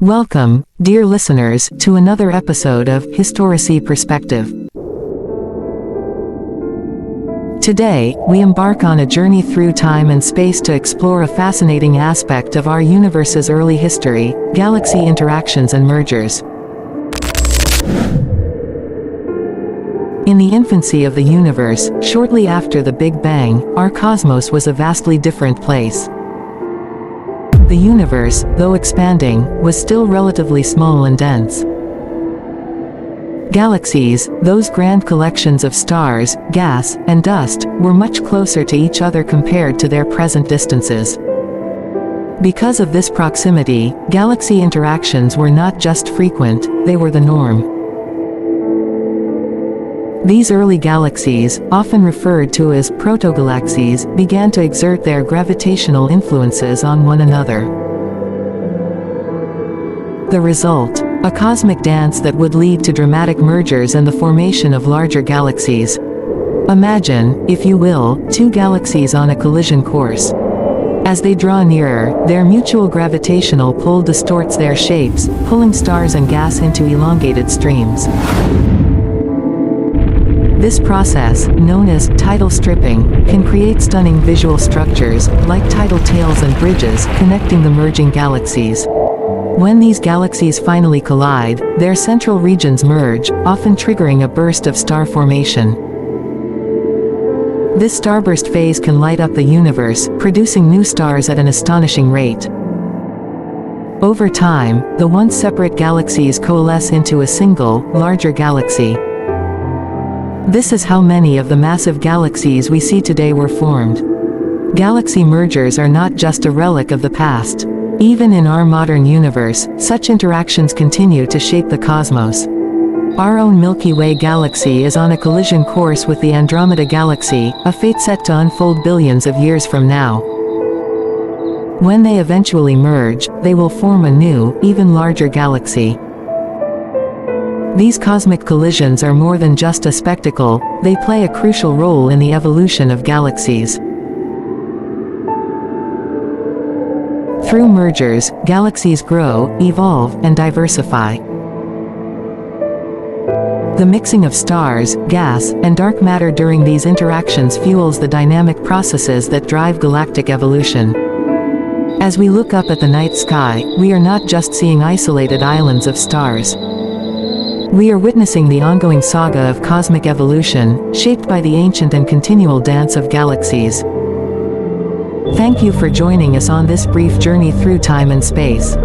Welcome, dear listeners, to another episode of HistoriSci Perspective. Today, we embark on a journey through time and space to explore a fascinating aspect of our universe's early history: galaxy interactions and mergers. In the infancy of the universe, shortly after the Big Bang, our cosmos was a vastly different place. The universe, though expanding, was still relatively small and dense. Galaxies, those grand collections of stars, gas, and dust, were much closer to each other compared to their present distances. Because of this proximity, galaxy interactions were not just frequent, they were the norm. These early galaxies, often referred to as protogalaxies, began to exert their gravitational influences on one another. The result: a cosmic dance that would lead to dramatic mergers and the formation of larger galaxies. Imagine, if you will, two galaxies on a collision course. As they draw nearer, their mutual gravitational pull distorts their shapes, pulling stars and gas into elongated streams. This process, known as tidal stripping, can create stunning visual structures, like tidal tails and bridges, connecting the merging galaxies. When these galaxies finally collide, their central regions merge, often triggering a burst of star formation. This starburst phase can light up the universe, producing new stars at an astonishing rate. Over time, the once separate galaxies coalesce into a single, larger galaxy. This is how many of the massive galaxies we see today were formed. Galaxy mergers are not just a relic of the past. Even in our modern universe, such interactions continue to shape the cosmos. Our own Milky Way galaxy is on a collision course with the Andromeda Galaxy, a fate set to unfold billions of years from now. When they eventually merge, they will form a new, even larger galaxy. These cosmic collisions are more than just a spectacle, they play a crucial role in the evolution of galaxies. Through mergers, galaxies grow, evolve, and diversify. The mixing of stars, gas, and dark matter during these interactions fuels the dynamic processes that drive galactic evolution. As we look up at the night sky, we are not just seeing isolated islands of stars. We are witnessing the ongoing saga of cosmic evolution, shaped by the ancient and continual dance of galaxies. Thank you for joining us on this brief journey through time and space.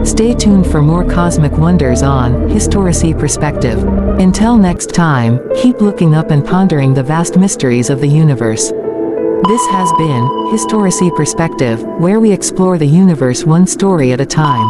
Stay tuned for more cosmic wonders on HistoriSci Perspective. Until next time, keep looking up and pondering the vast mysteries of the universe. This has been HistoriSci Perspective, where we explore the universe one story at a time.